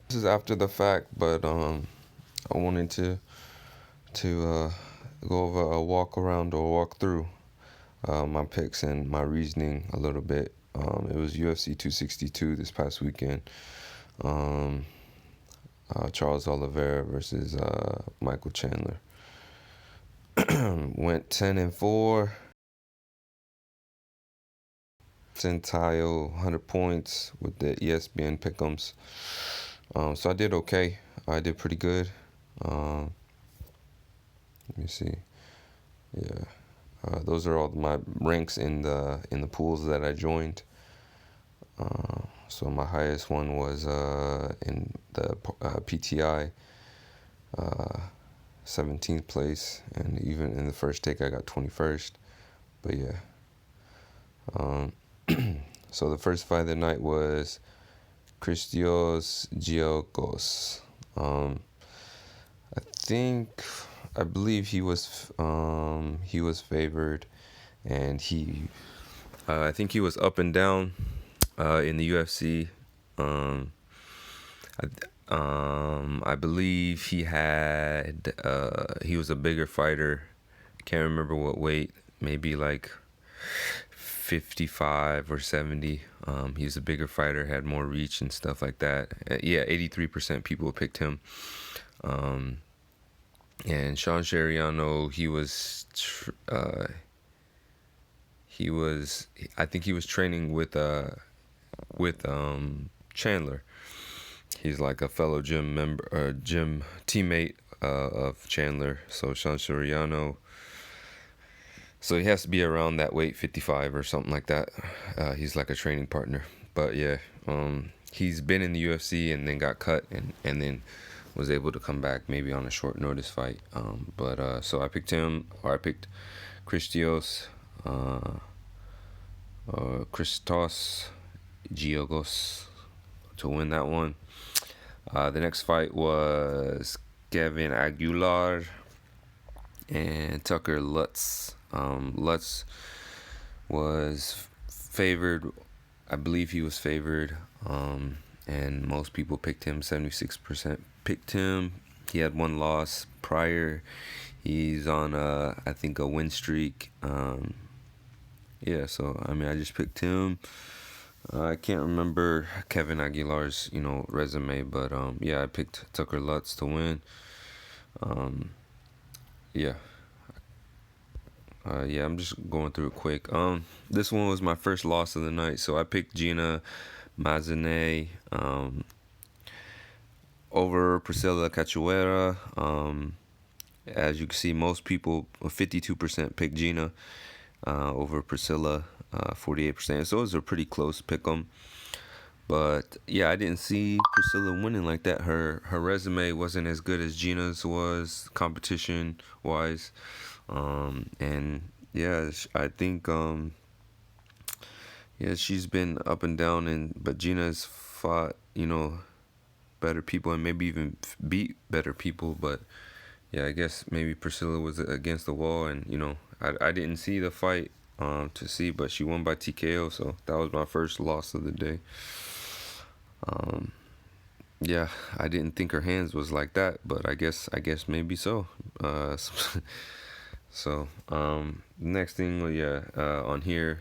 This is after the fact, but I wanted to go over a walk around or walk through my picks and my reasoning a little bit. It was UFC 262 this past weekend. Um, Charles Oliveira versus Michael Chandler. Went 10-4, percentile 100 points with the ESPN pick'ems. So I did okay. I did pretty good. Let me see. Yeah, those are all my ranks in the pools that I joined. So my highest one was in the PTI, 17th place, and even in the first take I got 21st. But yeah. Um, so the first fight of the night was Christios Giocos. I think, I believe he was favored, and I think he was up and down in the UFC. Um, I believe he was a bigger fighter. Can't remember what weight. Maybe like 55 or 70. He's a bigger fighter, had more reach and stuff like that. Yeah, 83% people picked him. And Sean Sheriano, I think he was training with Chandler. He's like a fellow gym member, gym teammate of Chandler. So Sean Sheriano, so he has to be around that weight, 55 or something like that. He's like a training partner. But yeah, he's been in the UFC and then got cut and then was able to come back maybe on a short notice fight. So I picked him, or I picked Christios, Christos Giogos to win that one. The next fight was Kevin Aguilar and Tucker Lutz. Lutz was favored. I believe he was favored. And most people picked him. 76% picked him. He had one loss prior. He's on I think a win streak. Yeah, so I mean I just picked him. I can't remember Kevin Aguilar's resume, but yeah, I picked Tucker Lutz to win. Yeah. Yeah, I'm just going through it quick. This one was my first loss of the night, so I picked Gina Mazane over Priscilla Cachoeira. As you can see, most people, 52% picked Gina over Priscilla, 48%. So it was a pretty close pick 'em. But yeah, I didn't see Priscilla winning like that. Her resume wasn't as good as Gina's was competition wise. And yeah, I think yeah, she's been up and down, but Gina's fought better people and maybe even beat better people. But yeah, I guess maybe Priscilla was against the wall, and I didn't see the fight to see, but she won by TKO, so that was my first loss of the day. Yeah, I didn't think her hands was like that, but I guess maybe so. So next thing, well, yeah, on here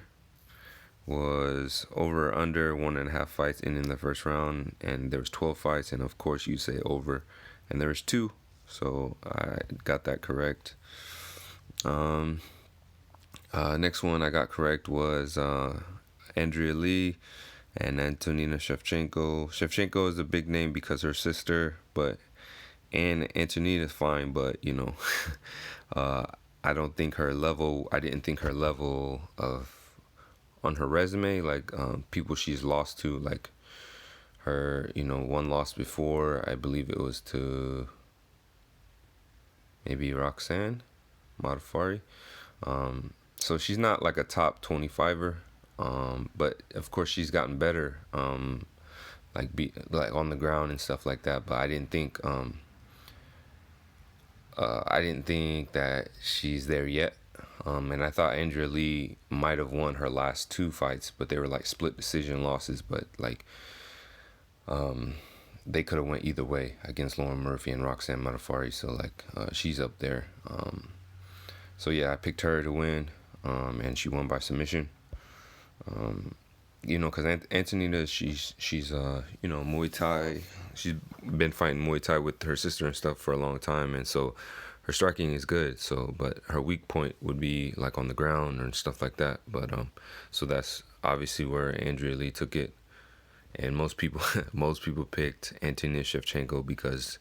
was over or under 1.5 fights in the first round, and there was 12 fights, and of course you say over, and there was 2, so I got that correct. Next one I got correct was Andrea Lee and Antonina Shevchenko. Shevchenko is a big name because her sister, and Antonina's fine, but uh, I don't think her level. I didn't think her level of on her resume, like people she's lost to, like her, one loss before. I believe it was to maybe Roxanne Modafari. So she's not like a top 25er. But of course she's gotten better. Like on the ground and stuff like that. But I didn't think that she's there yet. And I thought Andrea Lee might have won her last 2 fights, but they were like split decision losses. But like, they could have went either way against Lauren Murphy and Roxanne Modafferi. So like she's up there. So yeah, I picked her to win, and she won by submission. Because Antonina, she's Muay Thai. She's been fighting Muay Thai with her sister and stuff for a long time, and so her striking is good. So, but her weak point would be like on the ground and stuff like that. But so that's obviously where Andrea Lee took it, and most people most people picked Antonina Shevchenko because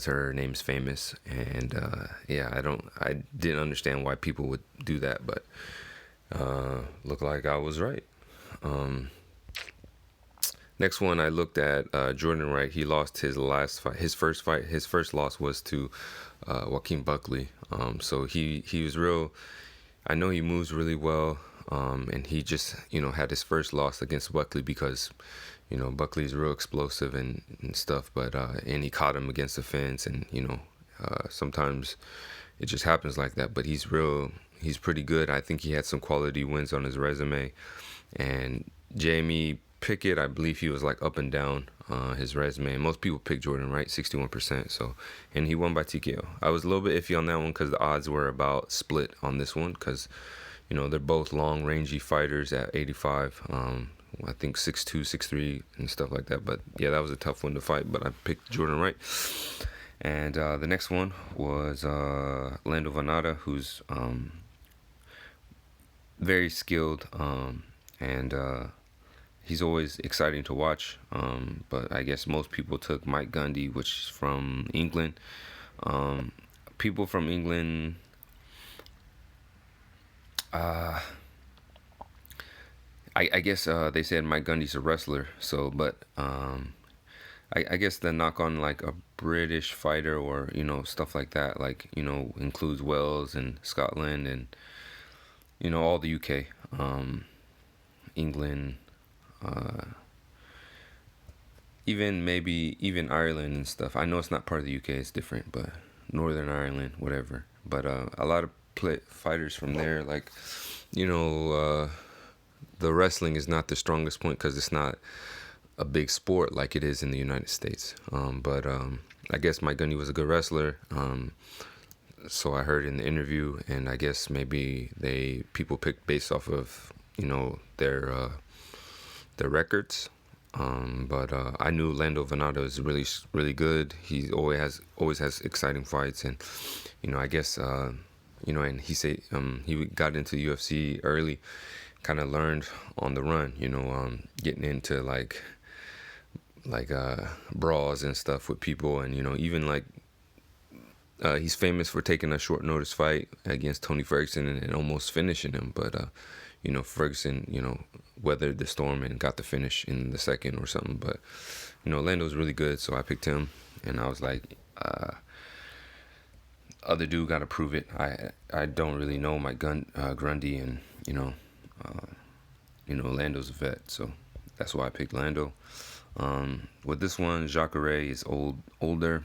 her name's famous, and I didn't understand why people would do that, but looked like I was right. Next one, I looked at Jordan Wright. He lost his last fight. His first loss was to Joaquin Buckley. So he was real. I know he moves really well, and he just had his first loss against Buckley because Buckley's real explosive and stuff. But and he caught him against the fence, and sometimes it just happens like that. But he's real. He's pretty good. I think he had some quality wins on his resume. And Jamie Pickett, I believe he was like up and down his resume. Most people picked Jordan Wright, 61%. So, and he won by TKO. I was a little bit iffy on that one because the odds were about split on this one because, they're both long, rangy fighters at 85. I think 6'2", 6'3", and stuff like that. But yeah, that was a tough one to fight. But I picked Jordan Wright. And the next one was Lando Venata, who's very skilled, and he's always exciting to watch. But I guess most people took Mike Gundy, which is from England. People from England, I guess they said Mike Gundy's a wrestler. So, but I guess the knock on like a British fighter or stuff like that, like includes Wales and Scotland and all the UK, England, even Ireland and stuff. I know it's not part of the UK, it's different, but Northern Ireland, whatever. But a lot of fighters from there, like the wrestling is not the strongest point because it's not a big sport like it is in the United States. But I guess Mike Gundy was a good wrestler. So I heard in the interview, and I guess maybe people picked based off of their records. But I knew Lando Venata is really really good. He always has exciting fights, and I guess and he said he got into the UFC early, kind of learned on the run. Getting into like brawls and stuff with people, and even like. He's famous for taking a short notice fight against Tony Ferguson and almost finishing him. But, Ferguson, weathered the storm and got the finish in the second or something. But, Lando's really good, so I picked him. And I was like, other dude got to prove it. I don't really know my Grundy, and, Lando's a vet. So that's why I picked Lando. With this one, Jacare is older.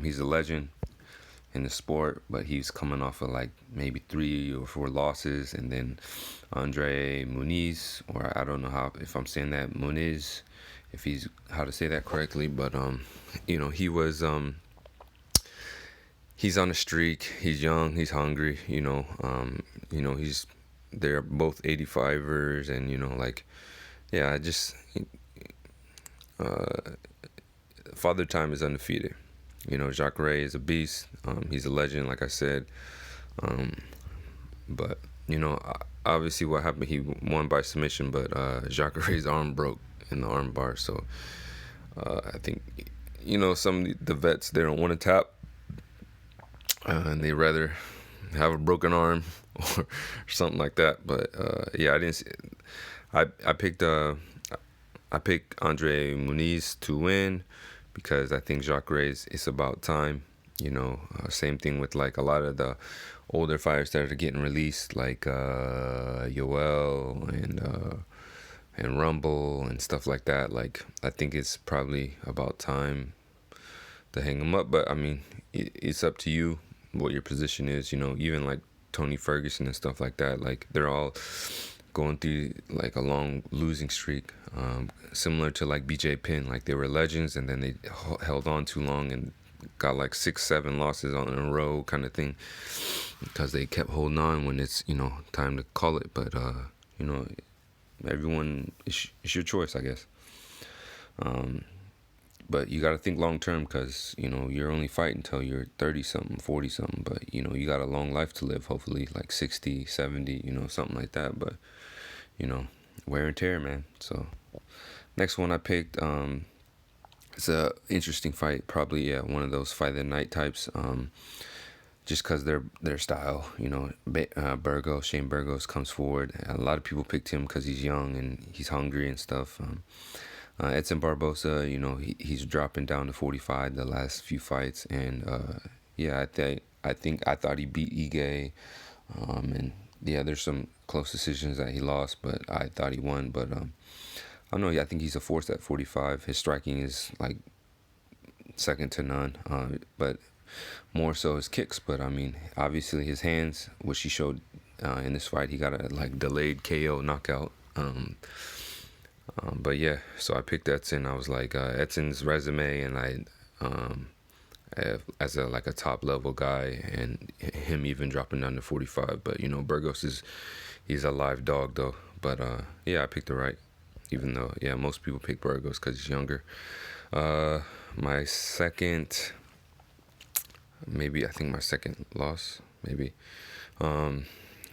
He's a legend in the sport, but he's coming off of like maybe 3 or 4 losses, and then Andre Muniz, or I don't know if I'm saying that Muniz, if he's how to say that correctly, but he was he's on a streak. He's young, he's hungry, they're both 85ers, and I just Father Time is undefeated. Jacare is a beast. He's a legend, like I said. But, obviously what happened, he won by submission, but Jacare's arm broke in the arm bar. So I think, some of the vets, they don't want to tap. And they rather have a broken arm or something like that. But, I didn't see it. I picked Andre Muniz to win, because I think Jacare it's about time. Same thing with like a lot of the older fighters that are getting released, like Yoel and Rumble and stuff like that. Like I think it's probably about time to hang them up. But I mean, it's up to you what your position is. Even like Tony Ferguson and stuff like that. Like they're all going through like a long losing streak, similar to like BJ Penn. Like they were legends, and then they held on too long and got like 6, 7 losses on in a row, kind of thing, because they kept holding on when it's time to call it. But you know, everyone, it's your choice, I guess. But you got to think long term, because you're only fighting until you're 30 something, 40 something. But you got a long life to live, hopefully like 60, 70, something like that. But wear and tear, man. So next one I picked, it's a interesting fight, probably, yeah, one of those fight of the night types, just because their style. Shane Burgos comes forward. A lot of people picked him because he's young and he's hungry and stuff. Edson Barbosa, he's dropping down to 45 the last few fights, and yeah, I thought he beat Ige, and yeah, there's some close decisions that he lost, but I thought he won. But I don't know. I think he's a force at 45. His striking is like second to none, but more so his kicks. But I mean, obviously his hands, which he showed in this fight, he got a like delayed KO knockout. But yeah, so I picked Edson. I was like, Edson's resume, and as a top level guy, and him even dropping down to 45. But Burgos he's a live dog though. But yeah, I picked it right, even though most people pick Burgos because he's younger. My second, my second loss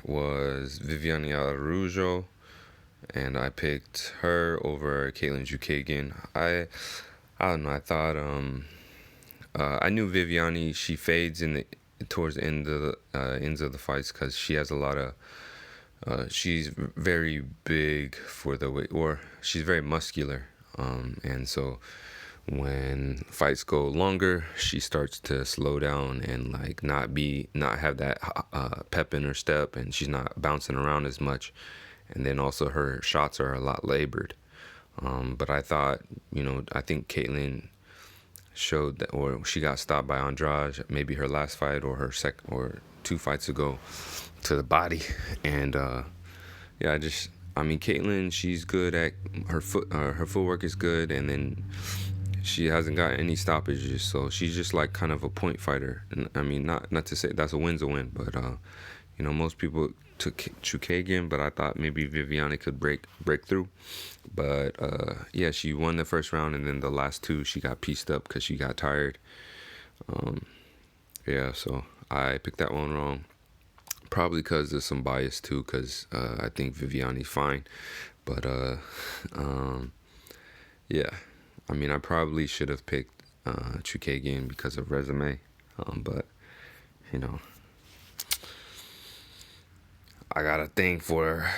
was Viviane Araújo, and I picked her over Caitlin Jukagian. I don't know. I thought I knew Viviane. She fades towards the end of the ends of the fights because she has a lot of. She's very big for the weight, or she's very muscular, and so when fights go longer, she starts to slow down and like not have that pep in her step, and she's not bouncing around as much. And then also her shots are a lot labored. But I thought, I think Caitlin showed that, or she got stopped by Andrade, maybe her last fight or her or 2 fights ago, to the body. And yeah, Caitlin, she's good at her footwork is good, and then she hasn't got any stoppages, so she's just like kind of a point fighter. And I mean, not to say that's a win's a win, but most people took Chukagian, but I thought maybe Viviane could break through. But yeah, she won the first round, and then the last 2 she got pieced up because she got tired. Yeah, so I picked that one wrong. Probably because there's some bias too, because I think Viviane's fine. But yeah, I probably should have picked Chukagian because of resume. But I got a thing for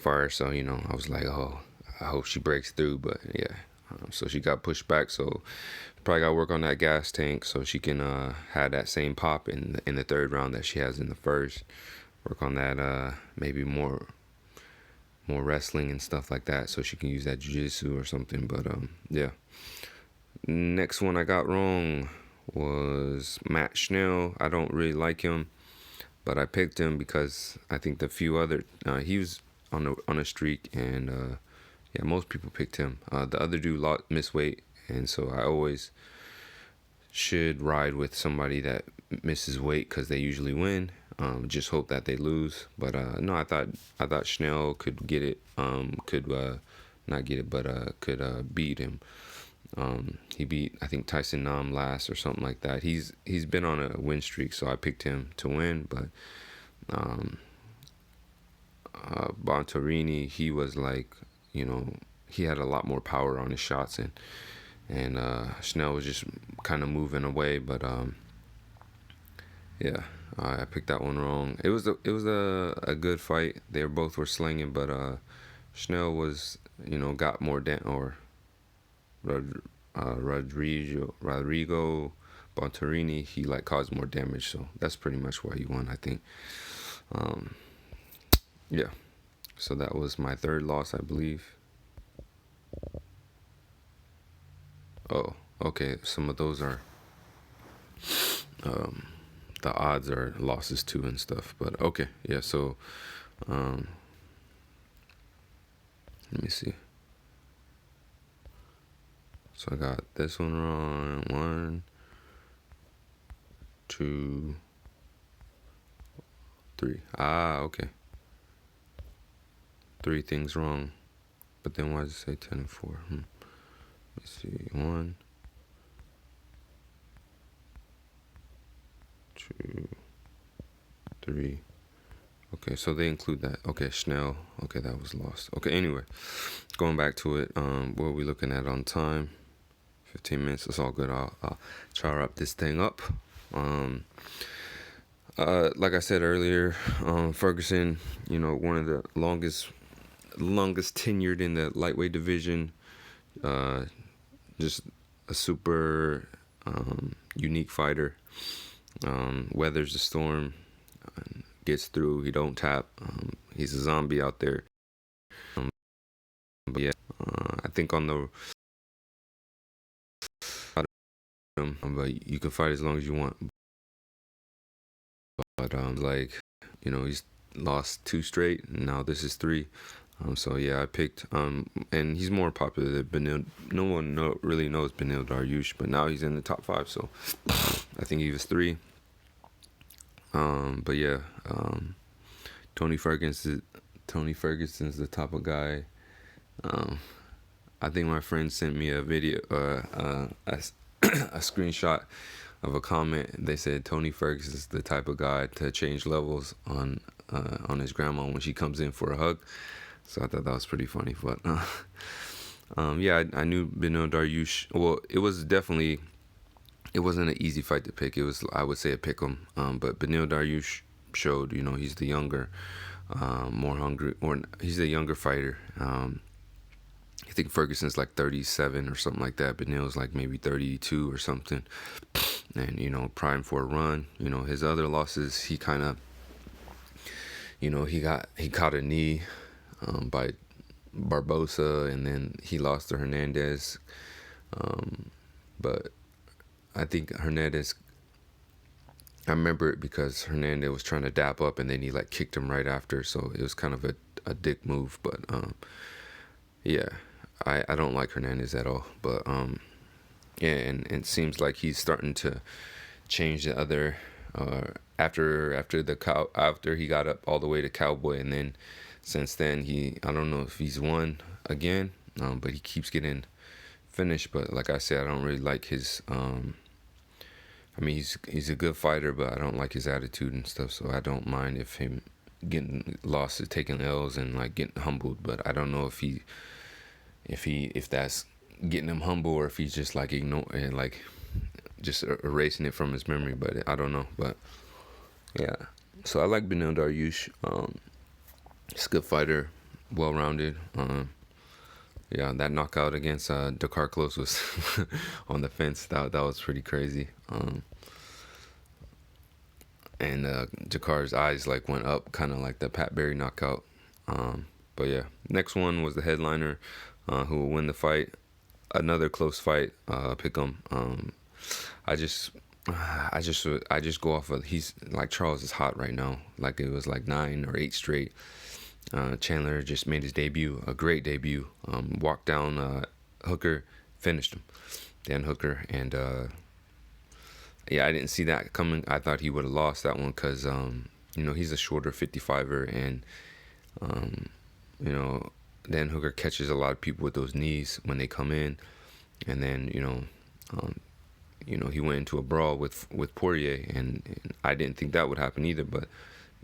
her, so I was like, oh, I hope she breaks through. But yeah, so she got pushed back, so probably got to work on that gas tank so she can have that same pop in the third round that she has in the first. Work on that, maybe more wrestling and stuff like that, so she can use that jiu-jitsu or something. But yeah, next one I got wrong was Matt Schnell. I don't really like him, but I picked him because I think the few other he was on a streak, and yeah, most people picked him. The other dude missed weight, and so I always should ride with somebody that misses weight because they usually win. Just hope that they lose. But no, I thought Schnell could get it. Could not get it, but could beat him. He beat, I think, Tyson Nam last or something like that. He's been on a win streak, so I picked him to win. But Bontorini, he was like, he had a lot more power on his shots, and Schnell was just kind of moving away. But yeah, I picked that one wrong. It was a good fight. They both were slinging, but Schnell was got more Rodrigo Bontorini, he like caused more damage, so that's pretty much why he won, I think. Yeah, so that was my third loss, I believe. Oh, okay, some of those are the odds are losses too and stuff, but okay, yeah. So Let me see. So I got this one wrong. 1, 2, 3. Okay. 3 things wrong. But then why does it say 10 and 4? Let me see. 1, 2, 3. Okay, so they include that. Okay, Schnell. Okay, that was lost. Okay, anyway, going back to it. What are we looking at on time? 15 minutes. It's all good. I'll try to wrap this thing up. Like I said earlier, Ferguson, one of the longest tenured in the lightweight division. Just a super unique fighter. Weathers the storm, gets through. He don't tap. He's a zombie out there. But yeah, I think on the but you can fight as long as you want. But he's lost 2 straight, and now this is 3. So yeah, I picked and he's more popular than Beneil. No one really knows Beneil Dariush, but now he's in the top 5. So I think he was 3. But yeah, Tony Ferguson's the type of guy. I think my friend sent me a video, a screenshot of a comment. They said Tony Ferguson is the type of guy to change levels on his grandma when she comes in for a hug. So I thought that was pretty funny. But yeah, I knew Beneil Dariush. Well, it wasn't an easy fight to pick. It was, I would say, a pick 'em. But Beneil Dariush showed, he's the younger, more hungry, or he's the younger fighter. I think Ferguson's like 37 or something like that. Beneil's like maybe 32 or something. And, prime for a run. His other losses, he kind of, he caught a knee by Barbosa, and then he lost to Hernandez. But I think Hernandez, I remember it because Hernandez was trying to dap up, and then he kicked him right after. So it was kind of a dick move. But yeah, I don't like Hernandez at all. But yeah, and it seems like he's starting to change the other after he got up all the way to Cowboy, and then since then I don't know if he's won again, but he keeps getting finished. But like I said, I don't really like his I mean, he's a good fighter, but I don't like his attitude and stuff. So I don't mind if him getting losses, taking L's, and getting humbled. But I don't know if that's getting him humble, or if he's just ignoring, just erasing it from his memory. But I don't know. But yeah, so I like Beneil Dariush. He's a good fighter, well-rounded. Yeah, that knockout against Dakar Close was on the fence. That was pretty crazy. And Dakar's eyes went up, kind of like the Pat Barry knockout. But yeah, next one was the headliner, who will win the fight. Another close fight. Pick 'em. I just go off of, he's Charles is hot right now. It was 9 or 8 straight. Chandler just made his debut, a great debut. Walked down Hooker, finished him, Dan Hooker, and yeah, I didn't see that coming. I thought he would have lost that one because he's a shorter 55er, and Dan Hooker catches a lot of people with those knees when they come in, and then he went into a brawl with Poirier, and I didn't think that would happen either, but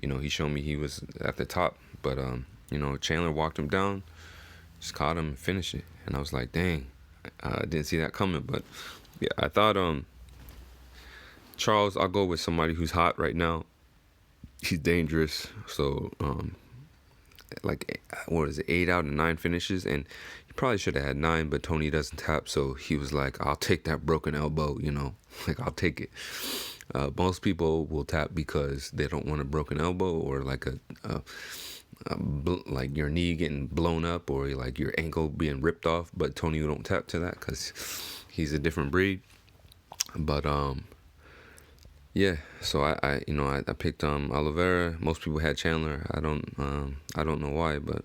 he showed me he was at the top. But Chandler walked him down, just caught him and finished it, and I was like, dang, I didn't see that coming. But yeah, I thought Charles, I'll go with somebody who's hot right now. He's dangerous. So what is it, 8 out of 9 finishes, and he probably should have had 9, but Tony doesn't tap, so he was like, I'll take that broken elbow, I'll take it. Most people will tap because they don't want a broken elbow, or your knee getting blown up, or your ankle being ripped off. But Tony don't tap to that because he's a different breed. But yeah, so I picked Oliveira. Most people had Chandler. I don't know why, but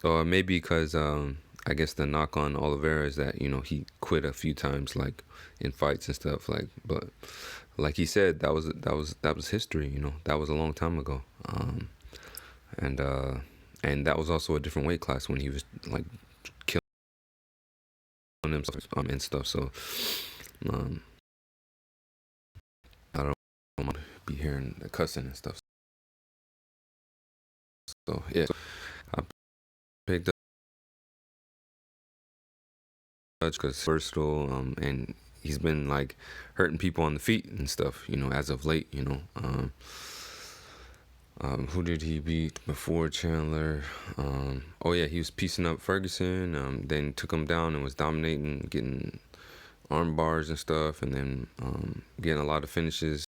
Or maybe because I guess the knock on Oliveira is that he quit a few times, like in fights and stuff. Like, but like he said, that was history. That was a long time ago. And and that was also a different weight class when he was like killing himself and stuff. So um, I don't want to be hearing the cussing and stuff. So yeah, I picked up Dutch because versatile, and he's been like hurting people on the feet and stuff. As of late. Who did he beat before Chandler? Oh yeah, he was piecing up Ferguson. Then took him down and was dominating, getting arm bars and stuff, and then getting a lot of finishes,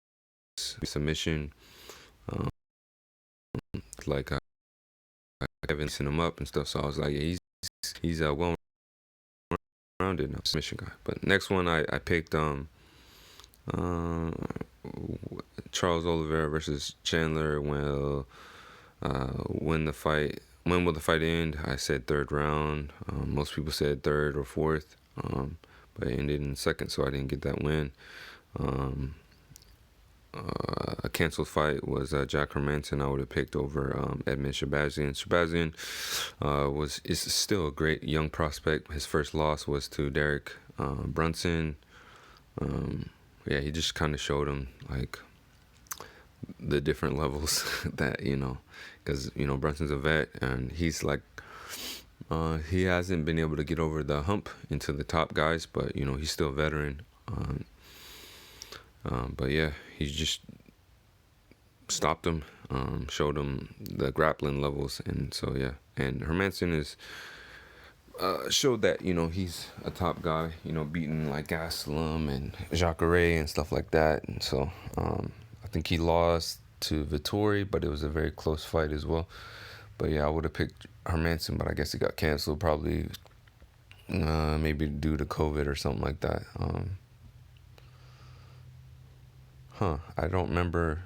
submission. Um, like Kevin piecing him up and stuff. So I was like, yeah, he's a well-rounded submission guy. But next one I picked uh, Charles Oliveira versus Chandler. Well, when the fight. When will the fight end? I said third round. Most people said third or fourth, but it ended in second, so I didn't get that win. Um, a canceled fight was Jack Hermanson. I would have picked over Edmund Shabazian. Shabazian is still a great young prospect. His first loss was to Derek Brunson. Yeah, he just kind of showed him like the different levels that because Brunson's a vet and he's like he hasn't been able to get over the hump into the top guys, but he's still a veteran. But yeah, he just stopped him, showed him the grappling levels, and so yeah. And Hermanson is showed that he's a top guy, beating like Gastelum and Jacare and stuff like that. And so I think he lost to Vittori, but it was a very close fight as well. But yeah, I would have picked Hermanson, but I guess it got canceled probably maybe due to COVID or something like that. I don't remember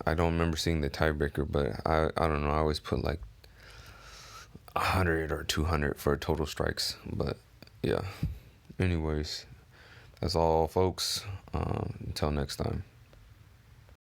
I don't remember seeing the tiebreaker, but I don't know. I always put like 100 or 200 for total strikes. But yeah. Anyways, that's all, folks. Until next time.